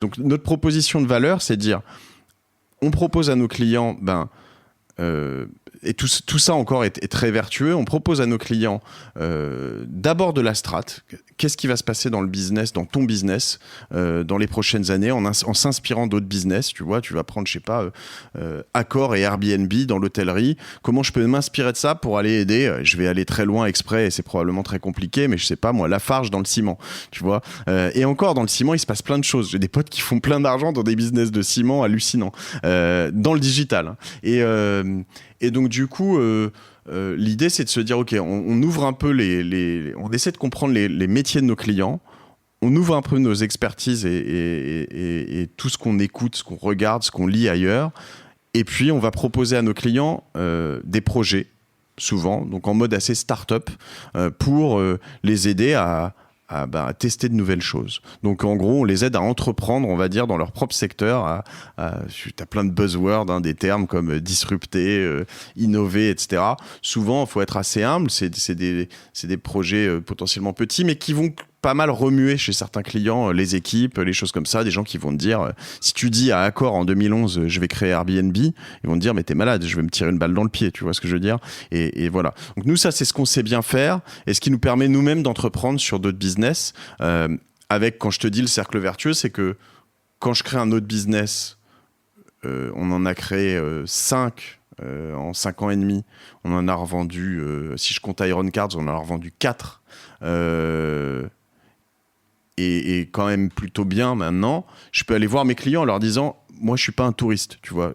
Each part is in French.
Donc notre proposition de valeur, c'est de dire, on propose à nos clients, et tout ça encore est très vertueux, on propose à nos clients d'abord de la strat. Qu'est-ce qui va se passer dans le business, dans ton business, dans les prochaines années, en s'inspirant d'autres business. Tu vois, tu vas prendre, je sais pas, Accor et Airbnb dans l'hôtellerie. Comment je peux m'inspirer de ça pour aller aider, je vais aller très loin exprès et c'est probablement très compliqué, mais je sais pas moi, Lafarge dans le ciment, tu vois. Et encore, dans le ciment, il se passe plein de choses. J'ai des potes qui font plein d'argent dans des business de ciment hallucinants, dans le digital. Et donc, du coup, l'idée, c'est de se dire, OK, on ouvre un peu on essaie de comprendre les métiers de nos clients, on ouvre un peu nos expertises et tout ce qu'on écoute, ce qu'on regarde, ce qu'on lit ailleurs. Et puis, on va proposer à nos clients des projets, souvent, donc en mode assez start-up, pour les aider à tester de nouvelles choses. Donc en gros, on les aide à entreprendre, on va dire, dans leur propre secteur. Tu as plein de buzzwords, des termes comme disrupter, innover, etc. Souvent, il faut être assez humble. C'est des projets potentiellement petits, mais qui vont pas mal remuer chez certains clients, les équipes, les choses comme ça, des gens qui vont te dire, si tu dis à Accor en 2011, je vais créer Airbnb, ils vont te dire, mais t'es malade, je vais me tirer une balle dans le pied, tu vois ce que je veux dire, et voilà. Donc nous, ça, c'est ce qu'on sait bien faire, et ce qui nous permet nous-mêmes d'entreprendre sur d'autres business, avec, quand je te dis le cercle vertueux, c'est que quand je crée un autre business, on en a créé 5 en 5 ans et demi, on en a revendu, si je compte Iron Cards, on en a revendu 4, et quand même plutôt bien maintenant, je peux aller voir mes clients en leur disant, moi je suis pas un touriste, tu vois,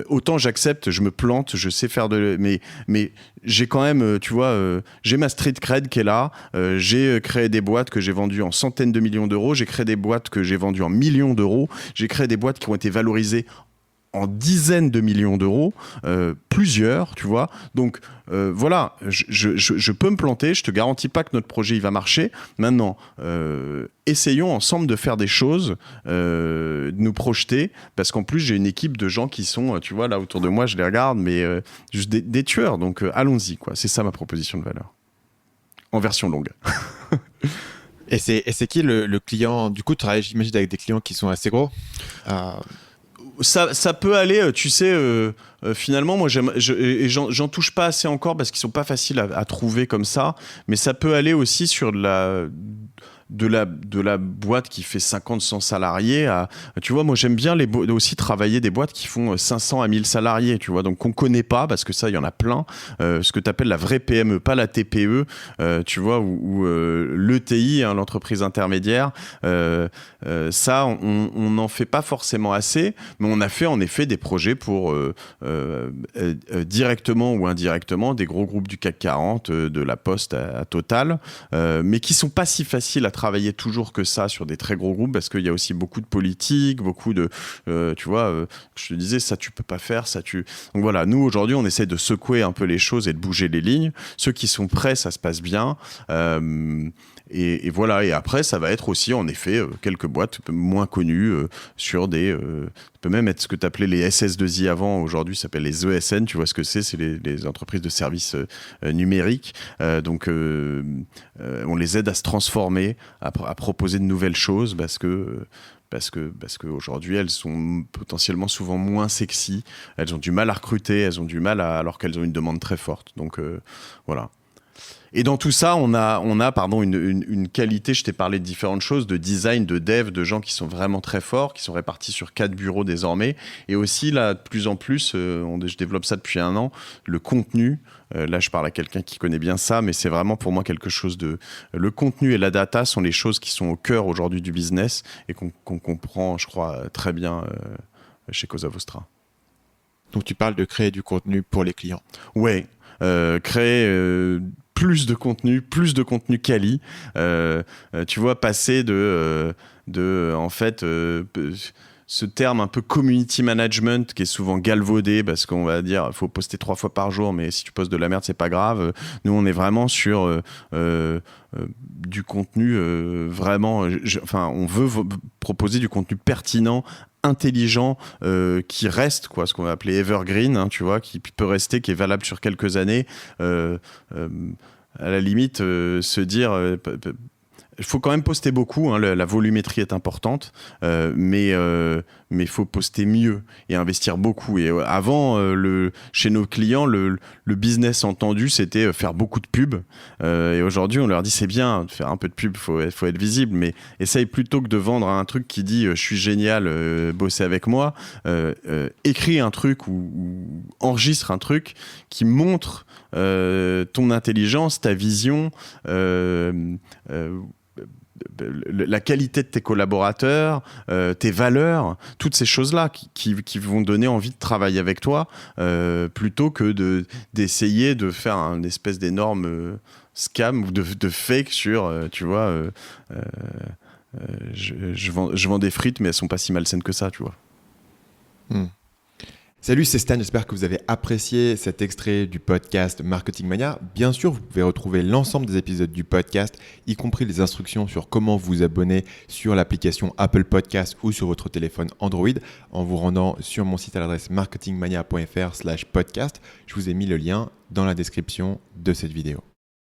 autant j'accepte, je me plante, je sais faire mais j'ai quand même, tu vois, j'ai ma street cred qui est là, j'ai créé des boîtes que j'ai vendues en centaines de millions d'euros, j'ai créé des boîtes que j'ai vendues en millions d'euros, j'ai créé des boîtes qui ont été valorisées en dizaines de millions d'euros, plusieurs, tu vois. Donc voilà, je peux me planter, je te garantis pas que notre projet il va marcher. Maintenant, essayons ensemble de faire des choses, de nous projeter, parce qu'en plus j'ai une équipe de gens qui sont, tu vois, là autour de moi, je les regarde, mais juste des tueurs. Donc allons-y, quoi. C'est ça ma proposition de valeur, en version longue. Et c'est qui le client? Du coup, tu travailles, j'imagine, avec des clients qui sont assez gros. Ça peut aller, tu sais, finalement, moi, j'en touche pas assez encore parce qu'ils sont pas faciles à trouver comme ça, mais ça peut aller aussi sur de la boîte qui fait 50, 100 salariés. Tu vois, moi, j'aime bien aussi travailler des boîtes qui font 500 à 1000 salariés, tu vois, donc qu'on connaît pas, parce que ça, il y en a plein. Ce que tu appelles la vraie PME, pas la TPE, tu vois, ou l'ETI, l'entreprise intermédiaire. Ça, on n'en fait pas forcément assez, mais on a fait en effet des projets pour directement ou indirectement des gros groupes du CAC 40, de la Poste à Total, mais qui sont pas si faciles à travailler toujours que ça sur des très gros groupes, parce qu'il y a aussi beaucoup de politique, beaucoup de, tu vois, je te disais, ça tu peux pas faire, ça tu... Donc voilà, nous aujourd'hui on essaie de secouer un peu les choses et de bouger les lignes. Ceux qui sont prêts, ça se passe bien. Et voilà, et après ça va être aussi en effet quelques boîtes moins connues sur des... ça peut même être ce que tu appelais les SS2I avant, aujourd'hui ça s'appelle les ESN, tu vois ce que c'est les entreprises de services numériques. Donc on les aide à se transformer, à proposer de nouvelles choses, parce que aujourd'hui elles sont potentiellement souvent moins sexy, elles ont du mal à recruter, elles ont du mal alors qu'elles ont une demande très forte. Donc voilà. Et dans tout ça, on a une qualité, je t'ai parlé de différentes choses, de design, de dev, de gens qui sont vraiment très forts, qui sont répartis sur 4 bureaux désormais. Et aussi, là, de plus en plus, je développe ça depuis 1 an, le contenu. Là, je parle à quelqu'un qui connaît bien ça, mais c'est vraiment pour moi quelque chose de... Le contenu et la data sont les choses qui sont au cœur aujourd'hui du business et qu'on comprend, je crois, très bien chez Cosa Vostra. Donc, tu parles de créer du contenu pour les clients. Ouais, créer... plus de contenu quali. Tu vois, passer de en fait, ce terme un peu community management qui est souvent galvaudé parce qu'on va dire il faut poster 3 fois par jour, mais si tu postes de la merde, c'est pas grave. Nous, on est vraiment sur du contenu vraiment... on veut proposer du contenu pertinent, intelligent, qui reste, quoi, ce qu'on va appeler evergreen, tu vois, qui peut rester, qui est valable sur quelques années. À la limite, se dire il faut quand même poster beaucoup, hein, la volumétrie est importante, mais il faut poster mieux et investir beaucoup. Et avant, chez nos clients, le business entendu, c'était faire beaucoup de pubs. Et aujourd'hui, on leur dit c'est bien de faire un peu de pub, faut être visible, mais essaye plutôt que de vendre un truc qui dit je suis génial, bossez avec moi. Écris un truc ou enregistre un truc qui montre ton intelligence, ta vision, la qualité de tes collaborateurs, tes valeurs, toutes ces choses-là qui vont donner envie de travailler avec toi, plutôt que d'essayer de faire un espèce d'énorme scam ou de fake sur, tu vois, je vends des frites, mais elles sont pas si malsaines que ça, tu vois. Salut, c'est Stan, j'espère que vous avez apprécié cet extrait du podcast Marketing Mania. Bien sûr, vous pouvez retrouver l'ensemble des épisodes du podcast, y compris les instructions sur comment vous abonner sur l'application Apple Podcast ou sur votre téléphone Android en vous rendant sur mon site à l'adresse marketingmania.fr/podcast. Je vous ai mis le lien dans la description de cette vidéo.